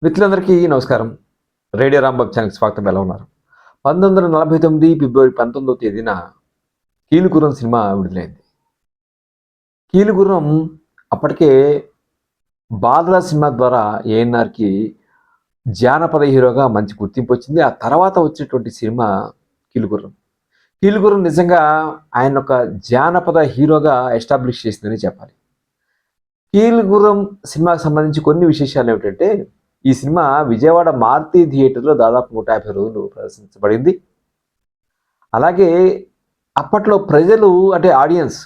మిత్రులందరికీ నమస్కారం. రేడియో రాంబాబు ఛానల్కి స్వాగతం. ఎలా ఉన్నారు? 1949 ఫిబ్రవరి 19వ తేదీన 'కీలుగుర్రం' సినిమా విడుదలైంది. 'కీలుగుర్రం' అప్పటికే 'బాలరాజ్' సినిమా ద్వారా ఏఎన్నార్‌కి జానపద హీరోగా మంచి గుర్తింపు వచ్చింది. ఆ తర్వాత వచ్చేటువంటి సినిమా 'కీలుగుర్రం'. 'కీలుగుర్రం' నిజంగా ఆయన ఒక జానపద హీరోగా ఎస్టాబ్లిష్ చేసిందని చెప్పాలి. 'కీలుగుర్రం' సినిమాకి సంబంధించి కొన్ని విశేషాలు ఏమిటంటే, ఈ సినిమా విజయవాడ మారుతి థియేటర్‌లో దాదాపు 150 రోజులు ప్రదర్శించబడింది. అలాగే అప్పట్లో ప్రజలు అంటే ఆడియన్స్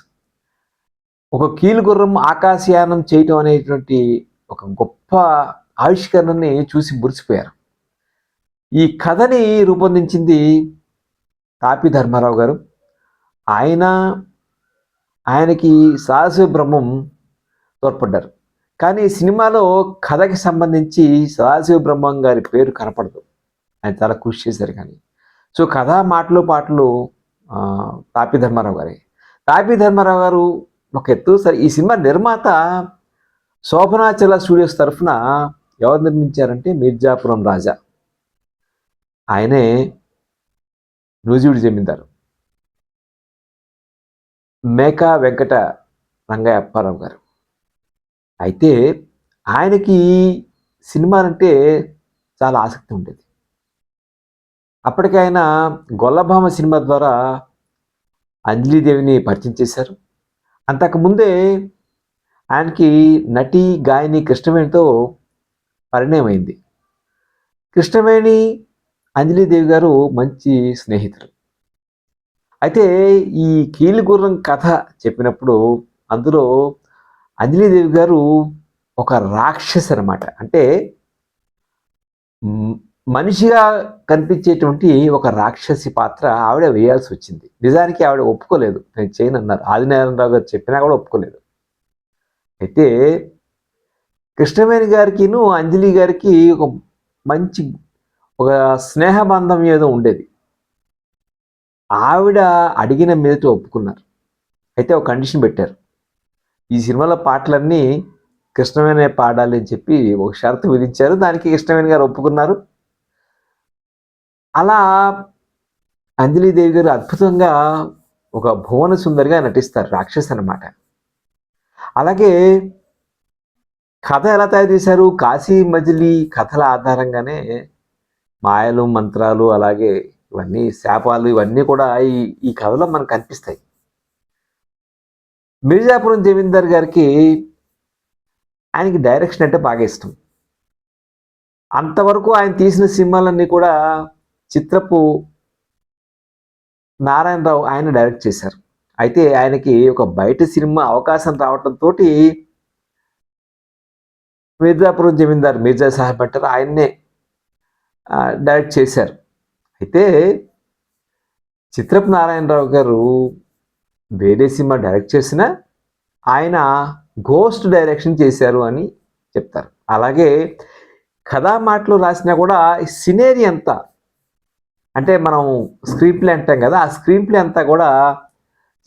ఒక కీలుగుర్రం ఆకాశయానం చేయటం అనేటువంటి ఒక గొప్ప ఆవిష్కరణని చూసి మురిసిపోయారు. ఈ కథని రూపొందించింది తాపి ధర్మారావు గారు. ఆయనకి సదాశివ బ్రహ్మం తోడ్పడ్డారు. కానీ సినిమాలో కథకి సంబంధించి సదాశివ బ్రహ్మం గారి పేరు కనపడదు. ఆయన చాలా కృషి చేశారు కానీ. సో కథ మాటలు పాటలు తాపి ధర్మారావు గారే. తాపి ధర్మారావు గారు ఒక ఎత్తు. సరే, ఈ సినిమా నిర్మాత శోభనాచల స్టూడియోస్ తరఫున ఎవరు నిర్మించారంటే మిర్జాపురం రాజా. ఆయనే నూజివీడు జమీందారు. మేకా వెంకట రంగయ్య అప్పారావు గారు. అయితే ఆయనకి సినిమాలంటే చాలా ఆసక్తి ఉండేది. అప్పటికి ఆయన గొల్లభామ సినిమా ద్వారా అంజలీదేవిని పరిచయం చేశారు. అంతకుముందే ఆయనకి నటి గాయని కృష్ణవేణితో పరిణయమైంది. కృష్ణవేణి, అంజలీదేవి గారు మంచి స్నేహితులు. అయితే ఈ కీలుగుర్రం కథ చెప్పినప్పుడు అందులో అంజలీదేవి గారు ఒక రాక్షసి అన్నమాట. అంటే మనిషిగా కనిపించేటువంటి ఒక రాక్షసి పాత్ర ఆవిడ వేయాల్సి వచ్చింది. నిజానికి ఆవిడ ఒప్పుకోలేదు, నేను చేయనన్నారు. ఆదినారాయణరావు గారు చెప్పినా కూడా ఒప్పుకోలేదు. అయితే కృష్ణవేణి గారికిను అంజలి గారికి ఒక మంచి ఒక స్నేహబంధం ఏదో ఉండేది. ఆవిడ అడిగిన మీదట ఒప్పుకున్నారు. అయితే ఒక కండిషన్ పెట్టారు. ఈ సినిమాలో పాటలన్నీ కృష్ణవేణి పాడాలి అని చెప్పి ఒక షరతు విధించారు. దానికి కృష్ణవేణి గారు ఒప్పుకున్నారు. అలా అంజలీదేవి గారు అద్భుతంగా ఒక భువన సుందరిగా నటిస్తారు. రాక్షసి అన్నమాట. అలాగే కథ ఎలా తయారు చేశారు? కాశీ మజిలీ కథల ఆధారంగానే మాయలు, మంత్రాలు, అలాగే ఇవన్నీ శాపాలు ఇవన్నీ కూడా ఈ కథలో మనకు కనిపిస్తాయి. మిర్జాపురం జమీందార్ గారికి ఆయనకి డైరెక్షన్ అంటే బాగా ఇష్టం. అంతవరకు ఆయన తీసిన సినిమాలన్నీ కూడా చిత్రపు నారాయణరావు ఆయన డైరెక్ట్ చేశారు. అయితే ఆయనకి ఒక బయట సినిమా అవకాశం రావడంతో మిర్జాపురం జమీందార్ మిర్జా సాహెబ్ అంటారు, ఆయన్నే డైరెక్ట్ చేశారు. అయితే చిత్రపు నారాయణరావు గారు వేరే సినిమా డైరెక్ట్ చేసినా ఆయన గోస్ట్ డైరెక్షన్ చేశారు అని చెప్తారు. అలాగే కథా మాటలు రాసినా కూడా సినేరీ అంతా, అంటే మనం స్క్రీన్ ప్లే అంటాం కదా, ఆ స్క్రీన్ ప్లే అంతా కూడా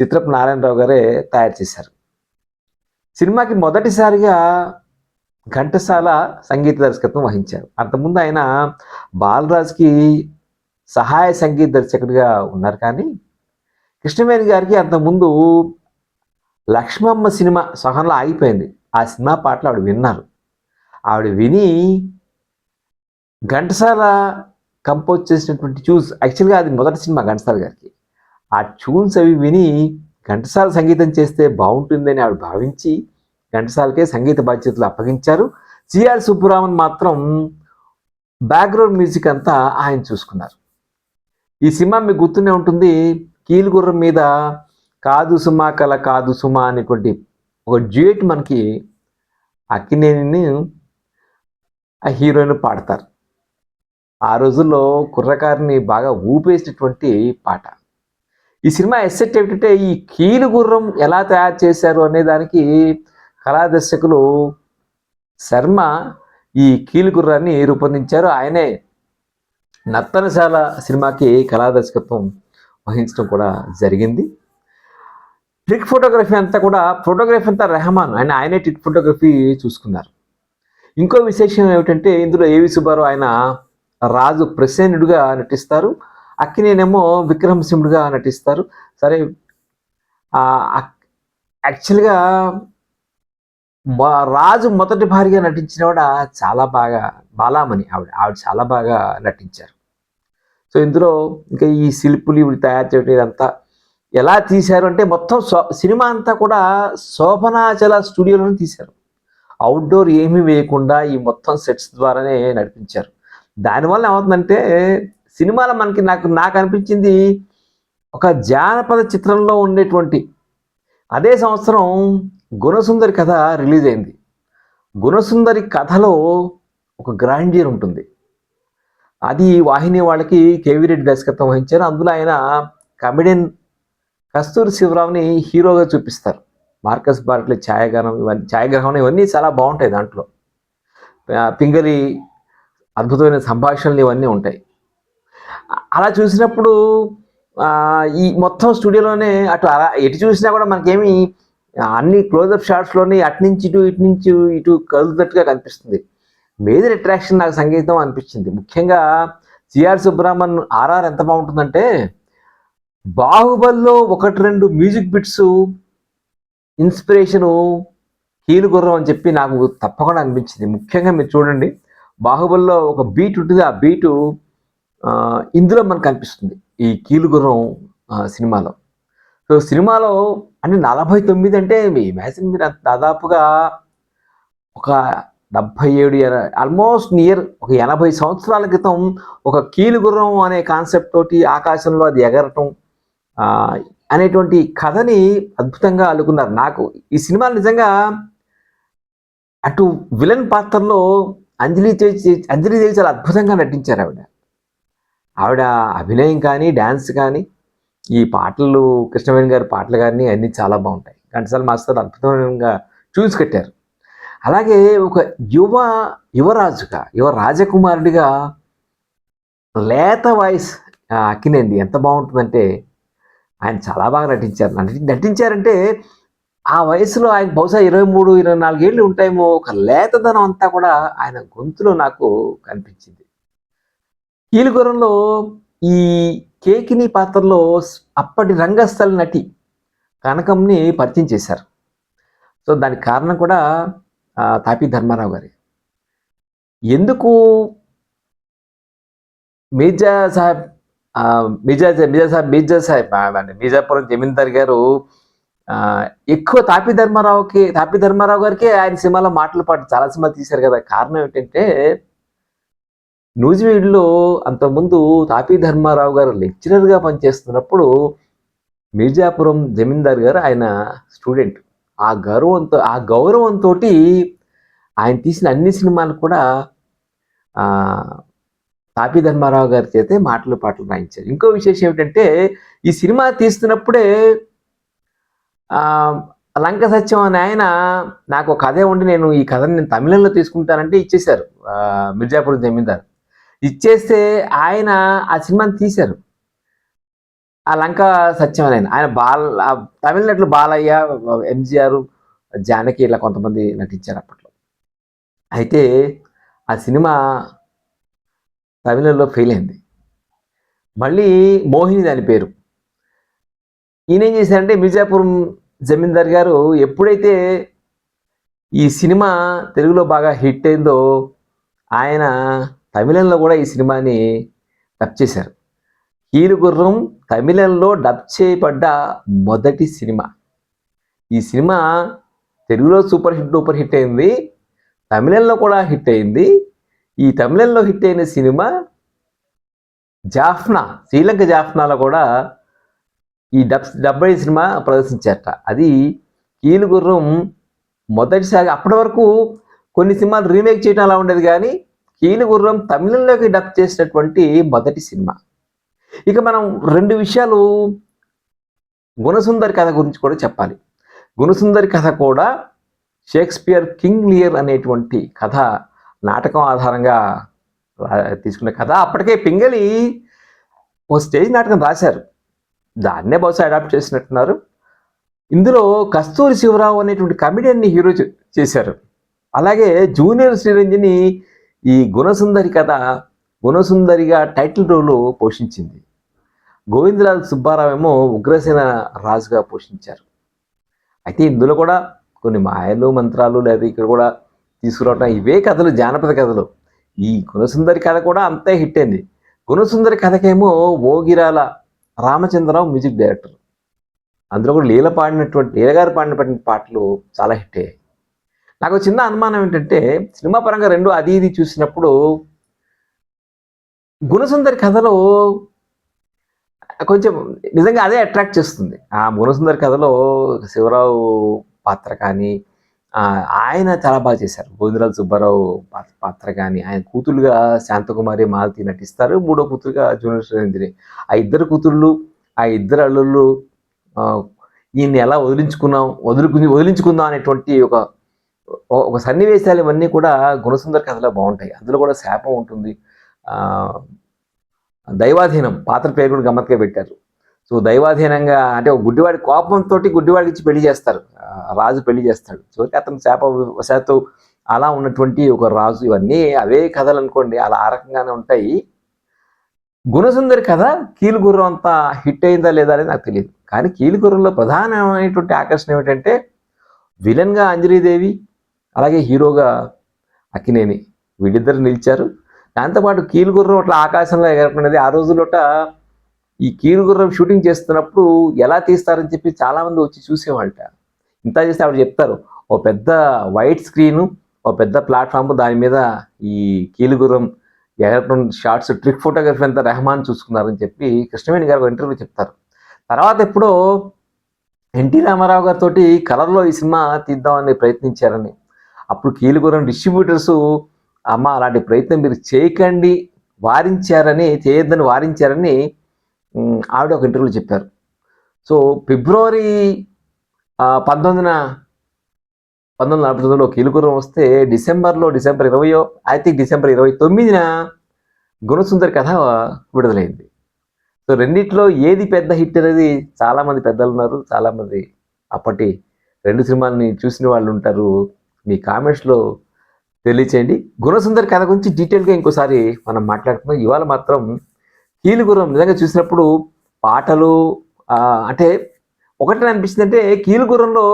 చిత్రపు నారాయణరావు గారే తయారు చేశారు. సినిమాకి మొదటిసారిగా ఘంటసాల సంగీత దర్శకత్వం వహించారు. అంతకుముందు ఆయన బాలరాజ్కి సహాయ సంగీత దర్శకుడిగా ఉన్నారు. కానీ కృష్ణవేణి గారికి అంతకుముందు లక్ష్మమ్మ సినిమా సహనంలో ఆగిపోయింది. ఆ సినిమా పాటలు ఆవిడ విన్నారు. ఆవిడ విని ఘంటసాల కంపోజ్ చేసినటువంటి ట్యూన్స్, యాక్చువల్గా అది మొదటి సినిమా ఘంటసాల గారికి, ఆ ట్యూన్స్ అవి విని ఘంటసాల సంగీతం చేస్తే బాగుంటుందని ఆవిడ భావించి ఘంటసాలకే సంగీత బాధ్యతలు అప్పగించారు. సిఆర్ సుబ్బరామన్ మాత్రం బ్యాక్గ్రౌండ్ మ్యూజిక్ అంతా ఆయన చూసుకున్నారు. ఈ సినిమా మీకు గుర్తునే ఉంటుంది. కీలుగుర్రం మీద కాదు సుమా కల కాదు సుమా అనేటువంటి ఒక డ్యూయట్ మనకి అక్కినేనిని ఆ హీరోయిన్ పాడతారు. ఆ రోజుల్లో కుర్రకారిని బాగా ఊపేసినటువంటి పాట. ఈ సినిమా ఎస్సెట్ ఏమిటంటే ఈ కీలుగుర్రం ఎలా తయారు చేశారు అనే దానికి కళాదర్శకులు శర్మ ఈ కీలుగుర్రాన్ని రూపొందించారు. ఆయనే నర్తనశాల సినిమాకి కళాదర్శకత్వం వహించడం కూడా జరిగింది. ట్రిక్ ఫోటోగ్రఫీ అంతా రెహమాన్ ఆయనే ట్రిక్ ఫోటోగ్రఫీ చూసుకున్నారు. ఇంకో విశేషం ఏమిటంటే ఇందులో ఏవి సుబ్బారావు ఆయన రాజు ప్రసేనుడిగా నటిస్తారు, అక్కినేనేమో విక్రమసింహుడిగా నటిస్తారు. సరే యాక్చువల్గా రాజు మొదటి భార్యగా నటించినవాడ చాలా బాగా బాలామణి, ఆవిడ చాలా బాగా నటించారు. సో ఇందులో ఇంకా ఈ శిల్పులు ఇవి తయారు చేయడం ఇదంతా ఎలా తీశారు అంటే మొత్తం సినిమా అంతా కూడా శోభనాచల స్టూడియోలోనే తీశారు. అవుట్డోర్ ఏమీ వేయకుండా ఈ మొత్తం సెట్స్ ద్వారానే నడిపించారు. దానివల్ల ఏమవుతుందంటే సినిమాలో నాకు అనిపించింది ఒక జానపద చిత్రంలో ఉండేటువంటి. అదే సంవత్సరం గుణసుందరి కథ రిలీజ్ అయింది. గుణసుందరి కథలో ఒక గ్రాండియర్ ఉంటుంది. అది వాహిని వాళ్ళకి కేవీ రెడ్డి దర్శకత్వం వహించారు. అందులో ఆయన కమెడియన్ కస్తూరి శివరావుని హీరోగా చూపిస్తారు. మార్కస్ బార్క్లీ ఛాయాగ్రహణం ఇవన్నీ చాలా బాగుంటాయి. దాంట్లో పింగళి అద్భుతమైన సంభాషణలు ఇవన్నీ ఉంటాయి. అలా చూసినప్పుడు ఈ మొత్తం స్టూడియోలోనే ఎటు చూసినా కూడా మనకేమి అన్ని క్లోజప్ షాట్స్లోని అట్నుంచి ఇటు కదులుతున్నట్టుగా కనిపిస్తుంది. మేజర్ అట్రాక్షన్ నాకు సంగీతం అనిపించింది. ముఖ్యంగా సిఆర్ సుబ్రహ్మణ్యం ఆర్ఆర్ ఎంత బాగుంటుందంటే బాహుబలిలో 1-2 మ్యూజిక్ బిట్స్ ఇన్స్పిరేషను కీలుగుర్రం అని చెప్పి నాకు తప్పకుండా అనిపించింది. ముఖ్యంగా మీరు చూడండి, బాహుబలిలో ఒక బీట్ ఉంటుంది, ఆ బీటు ఇందులో మనకు కనిపిస్తుంది ఈ కీలుగుర్రం సినిమాలో. సో సినిమాలో అంటే 49 అంటే మీ ఇమాజిన్ మీరు దాదాపుగా ఒక 77 ఆల్మోస్ట్ నియర్ ఒక 80 సంవత్సరాల క్రితం ఒక కీలుగుర్రం అనే కాన్సెప్ట్ తోటి ఆకాశంలో అది ఎగరటం అనేటువంటి కథని అద్భుతంగా అల్లుకున్నారు. నాకు ఈ సినిమాలు నిజంగా అటు విలన్ పాత్రలో అంజలి దేవి చాలా అద్భుతంగా నటించారు. ఆవిడ అభినయం కానీ డ్యాన్స్ కానీ ఈ పాటలు కృష్ణవేణి గారి పాటలు కానీ అన్నీ చాలా బాగుంటాయి. ఘంటసాల మాస్టర్ అద్భుతంగా చూసి కట్టారు. అలాగే ఒక యువ రాజకుమారుడిగా లేత వాయిస్ అక్కినేని ఎంత బాగుంటుందంటే ఆయన చాలా బాగా నటించారంటే ఆ వయసులో ఆయన బహుశా 23-24 ఏళ్ళు ఉంటాయేమో. ఒక లేతదనం అంతా కూడా ఆయన గొంతులో నాకు కనిపించింది. కీలుగుర్రంలో ఈ కేకిని పాత్రలో అప్పటి రంగస్థల నటి కనకంని పరిచయం చేశారు. సో దానికి కారణం కూడా తాపీ ధర్మారావు గారి. ఎందుకు మీర్జా సాహెబ్ అంటే మీర్జాపురం జమీందార్ గారు ఎక్కువ తాపీ ధర్మారావు గారికి ఆయన సినిమాలో మాటలు పాటు చాలా సినిమాలు తీశారు కదా. కారణం ఏంటంటే నూజివీడులో అంతకుముందు తాపీ ధర్మారావు గారు లెక్చరర్గా పనిచేస్తున్నప్పుడు మీర్జాపురం జమీందార్ గారు ఆయన స్టూడెంట్. ఆ గౌరవంతో ఆయన తీసిన అన్ని సినిమాలు కూడా తాపీ ధర్మారావు గారి చేతే మాటలు పాటలు రాయించారు. ఇంకో విశేషం ఏమిటంటే ఈ సినిమా తీస్తున్నప్పుడే లంక సత్యం అని ఆయన నాకు ఒక కథే ఉండి నేను ఈ కథని నేను తమిళంలో తీసుకుంటానంటే ఇచ్చేశారు. మిర్జాపురం జమీందార్ ఇచ్చేస్తే ఆయన ఆ సినిమాని తీశారు. ఆ లంక సత్యం అని ఆయన తమిళ నటులు బాలయ్య, ఎంజీఆర్, జానకి ఇలా కొంతమంది నటించారు అప్పట్లో. అయితే ఆ సినిమా తమిళంలో ఫెయిల్ అయింది. మళ్ళీ మోహిని దాని పేరు. ఈయన ఏం చేశారంటే మిర్జాపురం జమీందార్ గారు ఎప్పుడైతే ఈ సినిమా తెలుగులో బాగా హిట్ అయిందో ఆయన తమిళంలో కూడా ఈ సినిమాని డబ్ చేశారు. కీలుగుర్రం తమిళంలో డబ్ చేయబడ్డ మొదటి సినిమా. ఈ సినిమా తెలుగులో డూపర్ హిట్ అయింది, తమిళంలో కూడా హిట్ అయింది. ఈ తమిళంలో హిట్ అయిన సినిమా శ్రీలంక జాఫ్నాలో కూడా ఈ డబ్బై సినిమా ప్రదర్శించారట. అది కీలుగుర్రం మొదటిసారి. అప్పటి వరకు కొన్ని సినిమాలు రీమేక్ చేయడం అలా ఉండేది, కానీ కీలుగుర్రం తమిళంలోకి డబ్ చేసినటువంటి మొదటి సినిమా. ఇక మనం 2 విషయాలు గుణసుందరి కథ గురించి కూడా చెప్పాలి. గుణసుందరి కథ కూడా షేక్స్పియర్ కింగ్ లియర్ అనేటువంటి కథ నాటకం ఆధారంగా తీసుకున్న కథ. అప్పటికే పింగళి ఓ స్టేజ్ నాటకం రాశారు, దాన్నే బహుశా అడాప్ట్ చేసినట్టున్నారు. ఇందులో కస్తూరి శివరావు అనేటువంటి కమెడియన్ని హీరో చేశారు. అలాగే జూనియర్ శ్రీరంజని ఈ గుణసుందరి కథ గుణసుందరిగా టైటిల్ రోల్ పోషించింది. గోవిందరాజు సుబ్బారావు ఏమో ఉగ్రసేన రాజుగా పోషించారు. అయితే ఇందులో కూడా కొన్ని మాయలు మంత్రాలు లేదా ఇక్కడ కూడా తీసుకురావటం ఇవే కథలు, జానపద కథలు. ఈ గుణసుందరి కథ కూడా అంతే హిట్ అయింది. గుణసుందరి కథకేమో ఓగిరాల రామచంద్రరావు మ్యూజిక్ డైరెక్టర్. అందులో కూడా లీలగారు పాడినటువంటి పాటలు చాలా హిట్ అయ్యాయి. నాకు చిన్న అనుమానం ఏంటంటే సినిమా పరంగా రెండు అది ఇది చూసినప్పుడు గుణసుందరి కథలో కొంచెం నిజంగా అదే అట్రాక్ట్ చేస్తుంది. ఆ గుణసుందరి కథలో శివరావు పాత్ర కానీ ఆయన చాలా బాగా చేశారు. గోవిందరాజు సుబ్బారావు పాత్ర కానీ, ఆయన కూతురుగా శాంతకుమారి మాలతి నటిస్తారు, మూడో కూతురుగా జూనియర్ శ్రీరంజని. ఆ ఇద్దరు కూతుళ్ళు, ఆ ఇద్దరు అల్లుళ్ళు ఈయన్ని ఎలా వదిలించుకుందాం అనేటువంటి ఒక సన్నివేశాలు ఇవన్నీ కూడా గుణసుందరి కథలో బాగుంటాయి. అందులో కూడా శాపం ఉంటుంది, దైవాధీనం పాత్ర పేరు కూడా గమ్మత్తుగా పెట్టారు. సో దైవాధీనంగా అంటే ఒక గుడ్డివాడి కోపంతో గుడ్డివాడికి ఇచ్చి పెళ్లి చేస్తారు, రాజు పెళ్లి చేస్తాడు. చివరికి అతను శాపవశాత్తు అలా ఉన్నటువంటి ఒక రాజు. ఇవన్నీ అవే కథలు అనుకోండి, అలా ఆ రకంగానే ఉంటాయి. గుణసుందరి కథ కీలుగుర్రం అంతా హిట్ అయిందా లేదా అనేది నాకు తెలియదు. కానీ కీలుగుర్రంలో ప్రధానమైనటువంటి ఆకర్షణ ఏమిటంటే విలన్గా అంజలీదేవి, అలాగే హీరోగా అక్కినేని, వీళ్ళిద్దరు నిలిచారు. దాంతోపాటు కీలుగుర్రం అట్లా ఆకాశంలో ఎగరపడినది. ఆ రోజులోట ఈ కీలుగుర్రం షూటింగ్ చేస్తున్నప్పుడు ఎలా తీస్తారని చెప్పి చాలామంది వచ్చి చూసేవాళ్ళట. ఇంత చేస్తే ఆవిడ చెప్తారు, ఓ పెద్ద వైట్ స్క్రీను, ఓ పెద్ద ప్లాట్ఫామ్, దాని మీద ఈ కీలుగుర్రం ఎగరపడిన షార్ట్స్, ట్రిక్ ఫోటోగ్రఫీ అంతా రెహమాన్ చూసుకున్నారని చెప్పి కృష్ణవేణి గారు ఇంటర్వ్యూ చెప్తారు. తర్వాత ఎప్పుడో ఎన్టీ రామారావు గారితో కలర్లో ఈ సినిమా తీద్దామని ప్రయత్నించారని, అప్పుడు కీలుగుర్రం డిస్ట్రిబ్యూటర్స్ అమ్మ అలాంటి ప్రయత్నం మీరు చేయొద్దని వారించారని ఆవిడ ఒక ఇంటర్వ్యూలో చెప్పారు. సో ఫిబ్రవరి 1949లో కీలుగుర్రం వస్తే డిసెంబర్ 20, ఐ థింక్ డిసెంబర్ 29న గుణసుందరి కథ విడుదలైంది. సో రెండిట్లో ఏది పెద్ద హిట్ అనేది చాలామంది పెద్దలు ఉన్నారు, చాలామంది అప్పటి రెండు సినిమాలని చూసిన వాళ్ళు ఉంటారు. మీ కామెంట్స్లో తెలియచేయండి. గుణసుందరి కథ గురించి డీటెయిల్గా ఇంకోసారి మనం మాట్లాడుకుందాం. ఇవాళ మాత్రం కీలుగుర్రం నిజంగా చూసినప్పుడు పాటలు అంటే ఒకటి అనిపిస్తుంది, అంటే కీలుగుర్రంలో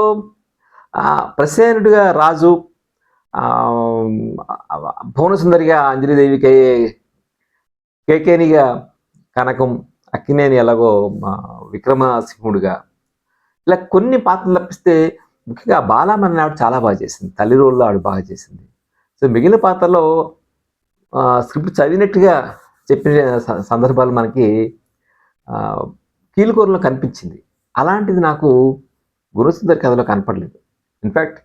ప్రసేనుడిగా రాజు, భువనసుందరిగా అంజలిదేవి, కేకేనిగా కనకం, అక్కినేని ఎలాగో విక్రమసింహుడుగా, ఇలా కొన్ని పాత్రలు తప్పిస్తే ముఖ్యంగా బాలామణి ఆవిడ చాలా బాగా చేసింది, తల్లి రోల్లో ఆవిడ బాగా చేసింది. సో మిగిలిన పాత్రలో స్క్రిప్ట్ చదివినట్టుగా చెప్పిన సందర్భాలు మనకి కీలుగుర్రంలో కనిపించింది. అలాంటిది నాకు గుణసుందరి కథలో కనపడలేదు. ఇన్ఫ్యాక్ట్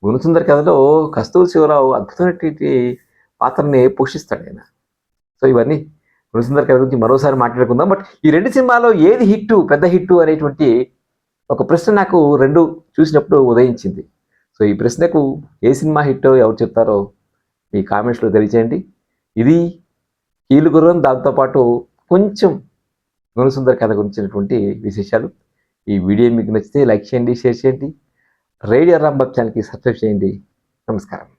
గుణసుందరి కథలో కస్తూరి శివరావు అద్భుతమైనటువంటి పాత్రని పోషిస్తాడు ఆయన. సో ఇవన్నీ గుణసుందరి కథ గురించి మరోసారి మాట్లాడుకుందాం. బట్ ఈ రెండు సినిమాలో ఏది పెద్ద హిట్టు అనేటువంటి ఒక ప్రశ్న నాకు రెండు చూసినప్పుడు ఉదయించింది. సో ఈ ప్రశ్నకు ఏ సినిమా హిట్టో ఎవరు చెప్తారో మీ కామెంట్స్లో తెలియచేయండి. ఇది కీలుగుర్రం, దాంతోపాటు కొంచెం గుణసుందరి కథ గురించినటువంటి విశేషాలు. ఈ వీడియో మీకు నచ్చితే లైక్ చేయండి, షేర్ చేయండి, రేడియో రాంబాబు ఛానల్కి సబ్స్క్రైబ్ చేయండి. నమస్కారం.